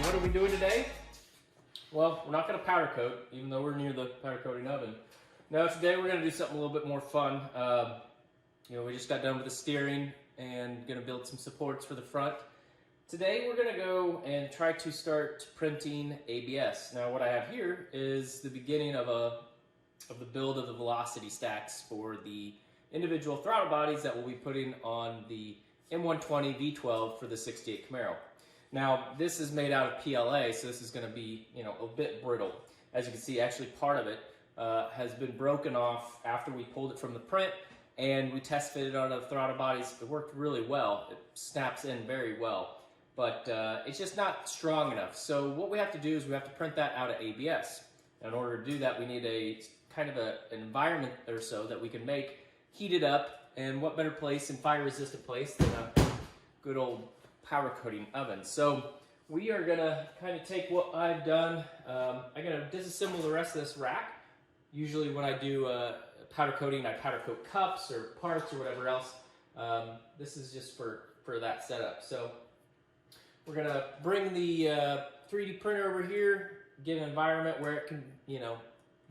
what are we doing today? Well, we're not going to powder coat, even though we're near the powder coating oven. No, today we're going to do something a little bit more fun. We just got done with the steering and going to build some supports for the front. Today we're going to go and try to start printing ABS. Now what I have here is the beginning of the build of the velocity stacks for the individual throttle bodies that we'll be putting on the M120 V12 for the 68 Camaro. Now this is made out of PLA, so this is going to be a bit brittle. As you can see, actually part of it has been broken off after we pulled it from the print and we test fitted on the throttle bodies. It worked really well. It snaps in very well. But it's just not strong enough. So what we have to do is we have to print that out of ABS. In order to do that, we need a kind of an environment or so that we can make, heat it up, and what better place and fire-resistant place than a good old powder coating oven. So we are gonna kind of take what I've done. I'm gonna disassemble the rest of this rack. Usually when I do powder coating, I powder coat cups or parts or whatever else. This is just for that setup. So we're gonna bring the 3D printer over here, get an environment where it can,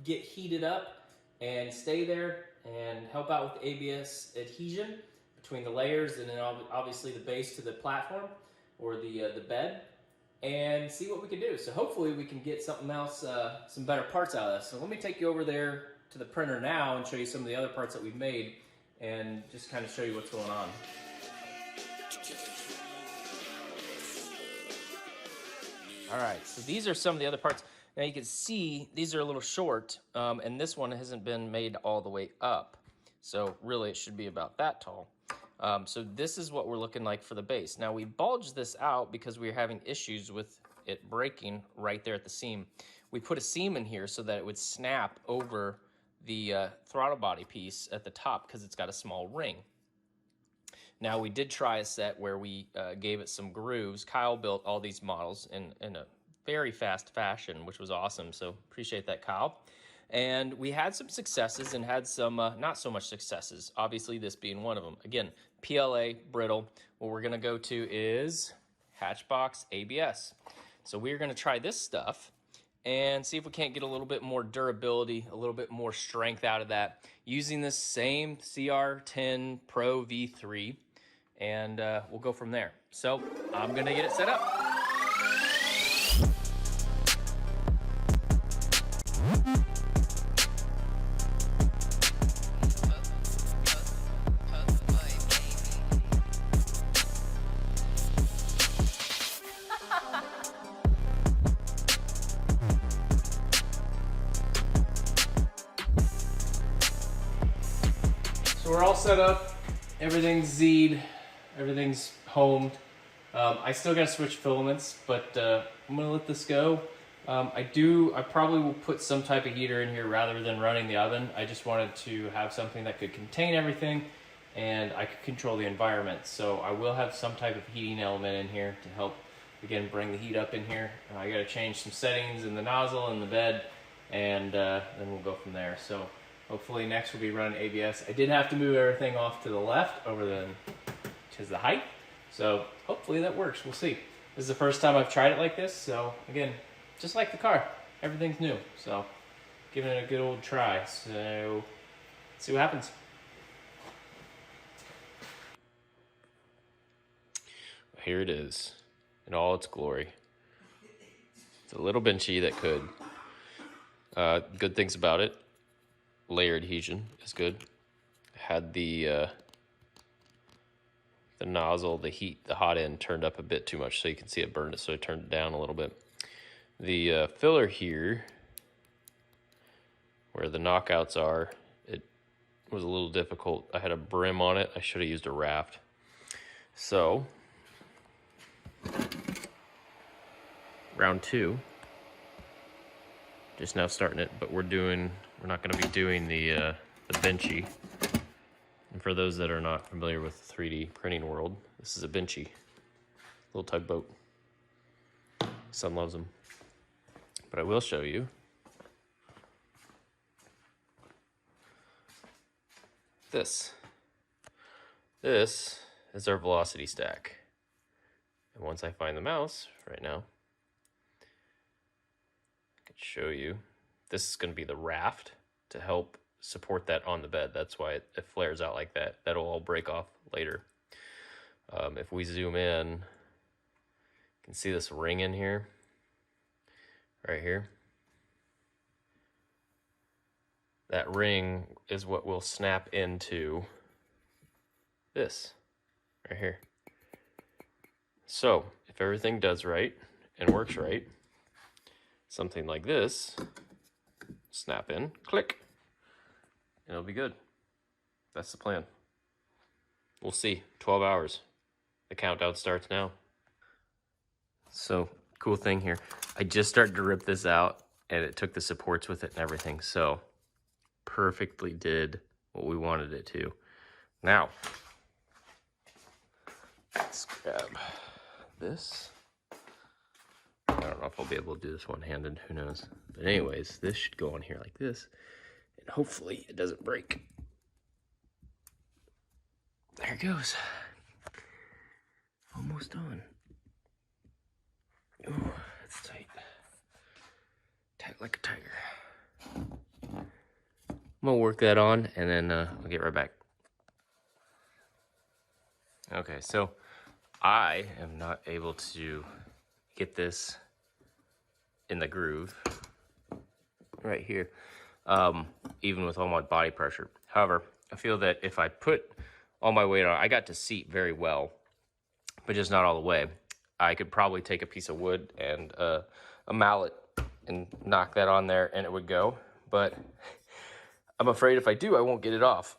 get heated up and stay there and help out with the ABS adhesion between the layers and then obviously the base to the platform or the bed, and see what we can do. So hopefully we can get something else, some better parts out of this. So let me take you over there to the printer now and show you some of the other parts that we've made and just kind of show you what's going on. All right, so these are some of the other parts. Now you can see these are a little short, and this one hasn't been made all the way up. So really it should be about that tall. So this is what we're looking like for the base. Now we bulged this out because we were having issues with it breaking right there at the seam. We put a seam in here so that it would snap over the throttle body piece at the top because it's got a small ring. Now we did try a set where we gave it some grooves. Kyle built all these models in a very fast fashion, which was awesome, so appreciate that, Kyle. And we had some successes and had some not so much successes, obviously this being one of them. Again, PLA, brittle. What we're gonna go to is Hatchbox ABS. So we're gonna try this stuff and see if we can't get a little bit more durability, a little bit more strength out of that using this same CR10 Pro V3, and we'll go from there. So I'm gonna get it set up. So we're all set up, everything's Z'd, everything's homed. I still gotta switch filaments, but I'm gonna let this go. I probably will put some type of heater in here rather than running the oven. I just wanted to have something that could contain everything and I could control the environment. So I will have some type of heating element in here to help, again, bring the heat up in here. I gotta change some settings in the nozzle and the bed, and then we'll go from there. So hopefully next we'll be running ABS. I did have to move everything off to the left over to the height. So hopefully that works, we'll see. This is the first time I've tried it like this, so again, just like the car, everything's new. So giving it a good old try. So let's see what happens. Here it is in all its glory. It's a little benchy that could. Good things about it. Layer adhesion is good. Had the nozzle, the hot end turned up a bit too much, so you can see it burned it, so I turned it down a little bit. The filler here, where the knockouts are, it was a little difficult. I had a brim on it. I should have used a raft. So, round two. Just now starting it, but we're not going to be doing the benchy. And for those that are not familiar with the 3D printing world, this is a benchy, little tugboat. Son loves them. But I will show you this. This is our velocity stack. And once I find the mouse right now, show you. This is going to be the raft to help support that on the bed. That's why it flares out like that. That'll all break off later. If we zoom in, you can see this ring in here, right here. That ring is what will snap into this right here. So if everything does right and works right, something like this, snap in, click, and it'll be good. That's the plan. We'll see. 12 hours. The countdown starts now. So, cool thing here. I just started to rip this out, and it took the supports with it and everything. So, perfectly did what we wanted it to. Now, let's grab this. I don't know if I'll be able to do this one-handed. Who knows? But anyways, this should go on here like this. And hopefully it doesn't break. There it goes. Almost on. Ooh, that's tight. Tight like a tiger. I'm gonna work that on and then I'll get right back. Okay, so I am not able to get this in the groove right here, even with all my body pressure. However, I feel that if I put all my weight on, I got to seat very well, but just not all the way. I could probably take a piece of wood and a mallet and knock that on there and it would go. But I'm afraid if I do, I won't get it off.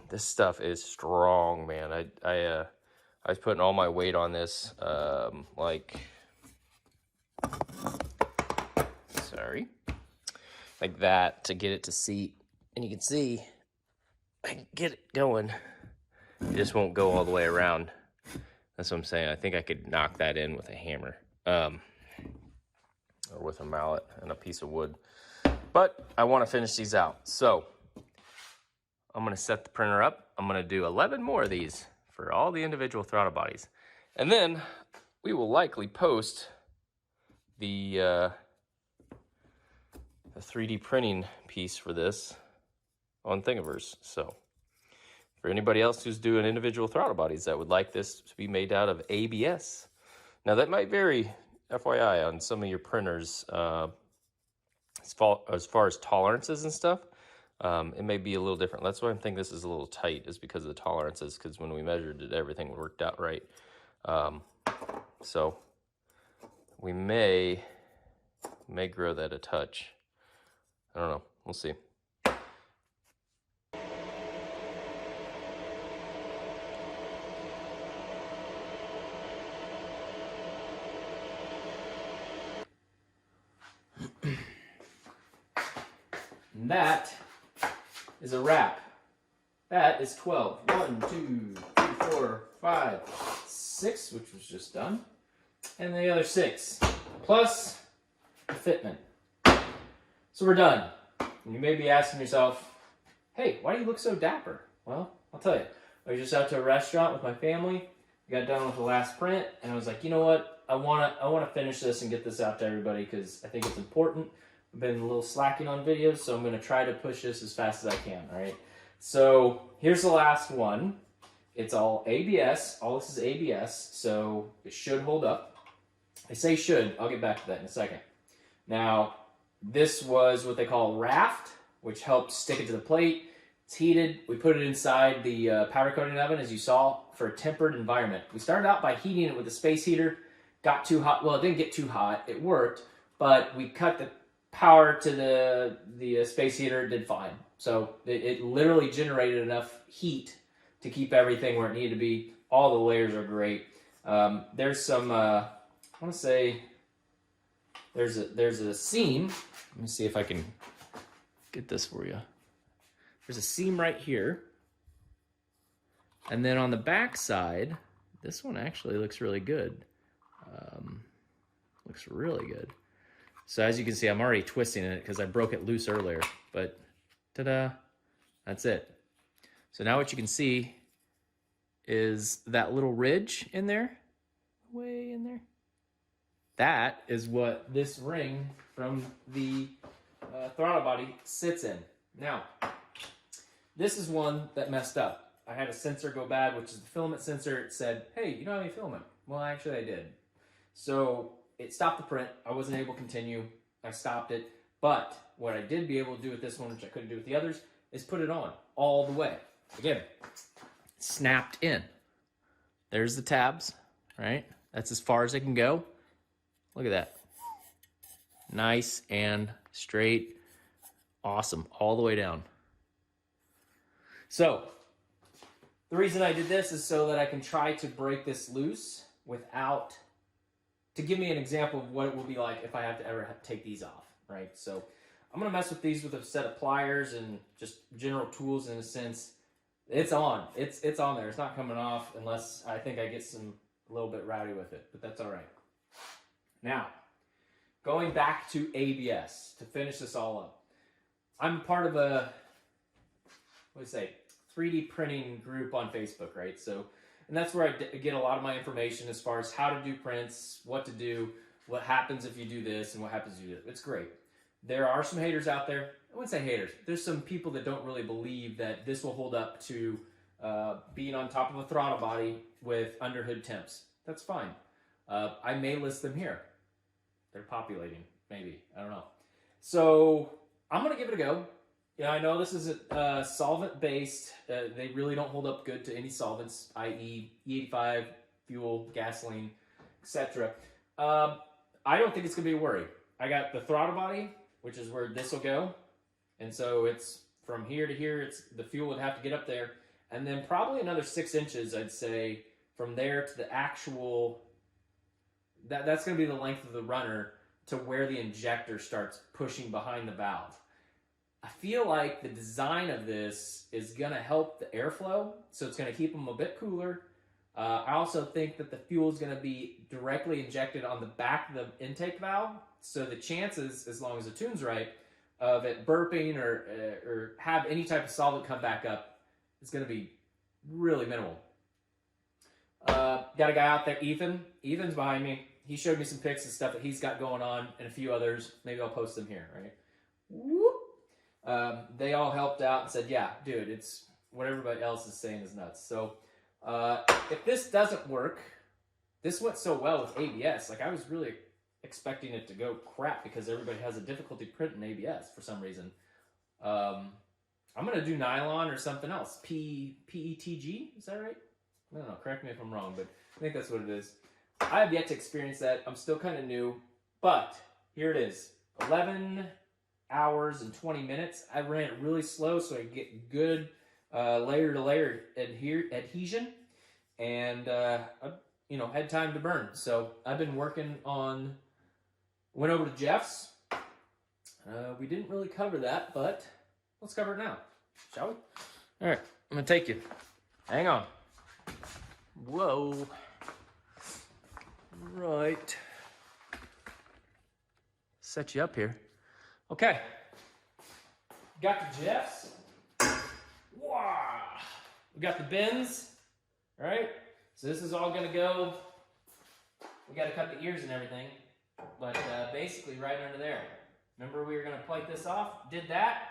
This stuff is strong, man. I was putting all my weight on this, like that to get it to seat. And you can see, I can get it going. It just won't go all the way around. That's what I'm saying. I think I could knock that in with a hammer, or with a mallet and a piece of wood. But I want to finish these out. So I'm going to set the printer up. I'm going to do 11 more of these for all the individual throttle bodies. And then we will likely post the 3D printing piece for this on Thingiverse. So for anybody else who's doing individual throttle bodies that would like this to be made out of ABS. Now that might vary, FYI, on some of your printers as far as tolerances and stuff. It may be a little different. That's why I think this is a little tight, is because of the tolerances, because when we measured it, everything worked out right. So we may grow that a touch. I don't know. We'll see. And that is a wrap. That is 12. 1, 2, 3, 4, 5, 6, which was just done. And the other 6, plus the fitment. So we're done. And you may be asking yourself, hey, why do you look so dapper? Well, I'll tell you. I was just out to a restaurant with my family. We got done with the last print, and I was like, you know what? I wanna finish this and get this out to everybody because I think it's important. I've been a little slacking on videos, so I'm going to try to push this as fast as I can, all right? So here's the last one. It's all ABS. All this is ABS, so it should hold up. I say should. I'll get back to that in a second. Now, this was what they call raft, which helps stick it to the plate. It's heated. We put it inside the powder coating oven, as you saw, for a tempered environment. We started out by heating it with a space heater. Got too hot. Well, it didn't get too hot. It worked, but we cut the power to the space heater, did fine. So it literally generated enough heat to keep everything where it needed to be. All the layers are great. There's some, I want to say, there's a seam. Let me see if I can get this for you. There's a seam right here. And then on the back side, this one actually looks really good. Looks really good. So as you can see, I'm already twisting it because I broke it loose earlier, but ta-da, that's it. So now what you can see is that little ridge in there, way in there. that is what this ring from the throttle body sits in. Now, this is one that messed up. I had a sensor go bad, which is the filament sensor. It said, hey, you don't have any filament. Well, actually I did. So it stopped the print. I wasn't able to continue. I stopped it. But what I did be able to do with this one, which I couldn't do with the others, is put it on all the way. Again, snapped in. There's the tabs, right? That's as far as it can go. Look at that. Nice and straight. Awesome. All the way down. So, the reason I did this is so that I can try to break this loose without, to give me an example of what it will be like if I have to ever take these off, right? So, I'm going to mess with these with a set of pliers and just general tools in a sense. It's on. It's on there. It's not coming off unless I think I get a little bit rowdy with it, but that's all right. Now, going back to ABS to finish this all up. I'm part of a, 3D printing group on Facebook, right? So, and that's where I get a lot of my information as far as how to do prints, what to do, what happens if you do this, and what happens if you do it. It's great. There are some haters out there. I wouldn't say haters. There's some people that don't really believe that this will hold up to being on top of a throttle body with underhood temps. That's fine. I may list them here. They're populating, maybe. I don't know. So I'm going to give it a go. Yeah, I know this is solvent-based. They really don't hold up good to any solvents, i.e. E85, fuel, gasoline, etc. I don't think it's going to be a worry. I got the throttle body, which is where this will go. And so it's from here to here. The fuel would have to get up there. And then probably another 6 inches, I'd say, from there to the actual... That's going to be the length of the runner to where the injector starts pushing behind the valve. I feel like the design of this is going to help the airflow, so it's going to keep them a bit cooler. I also think that the fuel is going to be directly injected on the back of the intake valve, so the chances, as long as the tune's right, of it burping or have any type of solvent come back up is going to be really minimal. Got a guy out there, Ethan. Ethan's behind me. He showed me some pics and stuff that he's got going on, and a few others. Maybe I'll post them here, right? Whoop. They all helped out and said, yeah, dude, it's what everybody else is saying is nuts. So if this doesn't work, this went so well with ABS. Like, I was really expecting it to go crap because everybody has a difficulty printing ABS for some reason. I'm going to do nylon or something else. PETG, is that right? I don't know, correct me if I'm wrong, but I think that's what it is. I have yet to experience that. I'm still kind of new, but here it is. 11 hours and 20 minutes. I ran it really slow so I get good layer to layer adhesion, and had time to burn. So I've been working on, went over to Jeff's. We didn't really cover that, but let's cover it now, shall we? All right, I'm gonna take you. Hang on. Whoa. Right. Set you up here. Okay. Got the Jeffs. Wow. We got the bins. All right. So this is all going to go. We got to cut the ears and everything. But basically right under there. Remember we were going to plate this off? Did that.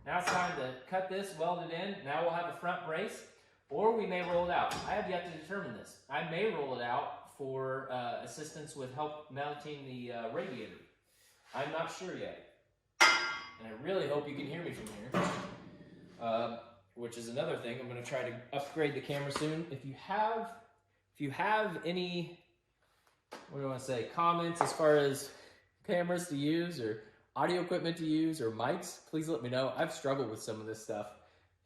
Now it's time to cut this, weld it in. Now we'll have a front brace. Or we may roll it out. I have yet to determine this. I may roll it out for assistance with help mounting the radiator. I'm not sure yet. And I really hope you can hear me from here. Which is another thing. I'm going to try to upgrade the camera soon. If you have any, what do I want to say, comments as far as cameras to use or audio equipment to use or mics, please let me know. I've struggled with some of this stuff.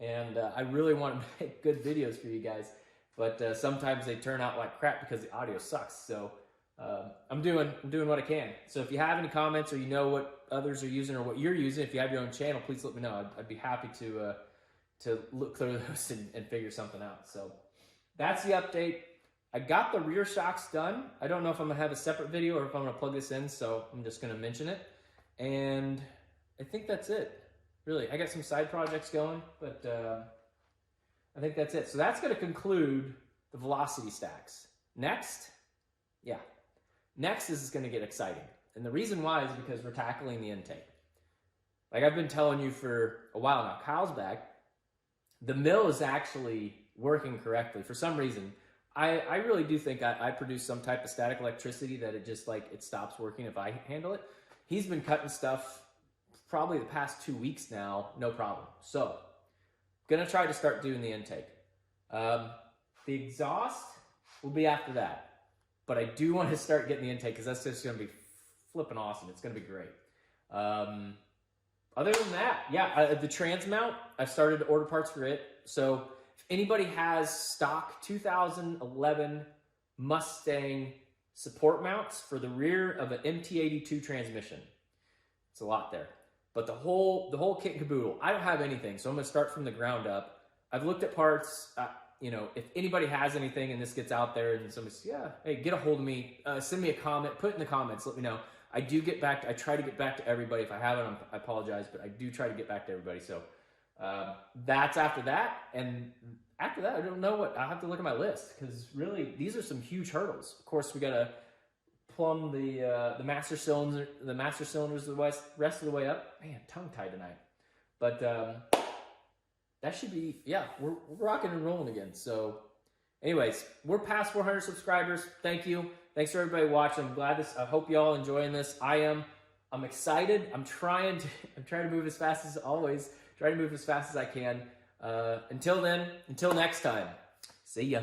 And I really want to make good videos for you guys. But sometimes they turn out like crap because the audio sucks. So I'm doing what I can. So if you have any comments or you know what others are using or what you're using, if you have your own channel, please let me know. I'd be happy to look through those and figure something out. So that's the update. I got the rear shocks done. I don't know if I'm going to have a separate video or if I'm going to plug this in. So I'm just going to mention it. And I think that's it. Really, I got some side projects going, but I think that's it. So that's going to conclude the velocity stacks. Next, Next is going to get exciting. And the reason why is because we're tackling the intake. Like I've been telling you for a while now, Kyle's back. The mill is actually working correctly. For some reason, I really do think I produce some type of static electricity that it just like, it stops working if I handle it. He's been cutting stuff probably the past 2 weeks now, no problem. So, gonna try to start doing the intake. The exhaust will be after that. But I do want to start getting the intake because that's just gonna be flipping awesome. It's gonna be great. Other than that, yeah, the trans mount, I've started to order parts for it. So if anybody has stock 2011 Mustang support mounts for the rear of an MT82 transmission, it's a lot there. But the whole kit and caboodle, I don't have anything, so I'm gonna start from the ground up. I've looked at parts. You know, if anybody has anything and this gets out there and somebody says, yeah, hey, get a hold of me, send me a comment, put it in the comments, let me know. I try to get back to everybody. If I haven't, I apologize, but I do try to get back to everybody. So that's after that. And after that, I don't know what, I'll have to look at my list because really these are some huge hurdles. Of course, we got to plumb the master cylinders the rest of the way up. Man, tongue tied tonight. But that should be, yeah, we're rocking and rolling again. So anyways, we're past 400 subscribers. Thank you. Thanks for everybody watching. I'm glad I hope you all enjoying this. I'm excited. I'm trying to move as fast as always. Try to move as fast as I can. Until then, until next time. See ya.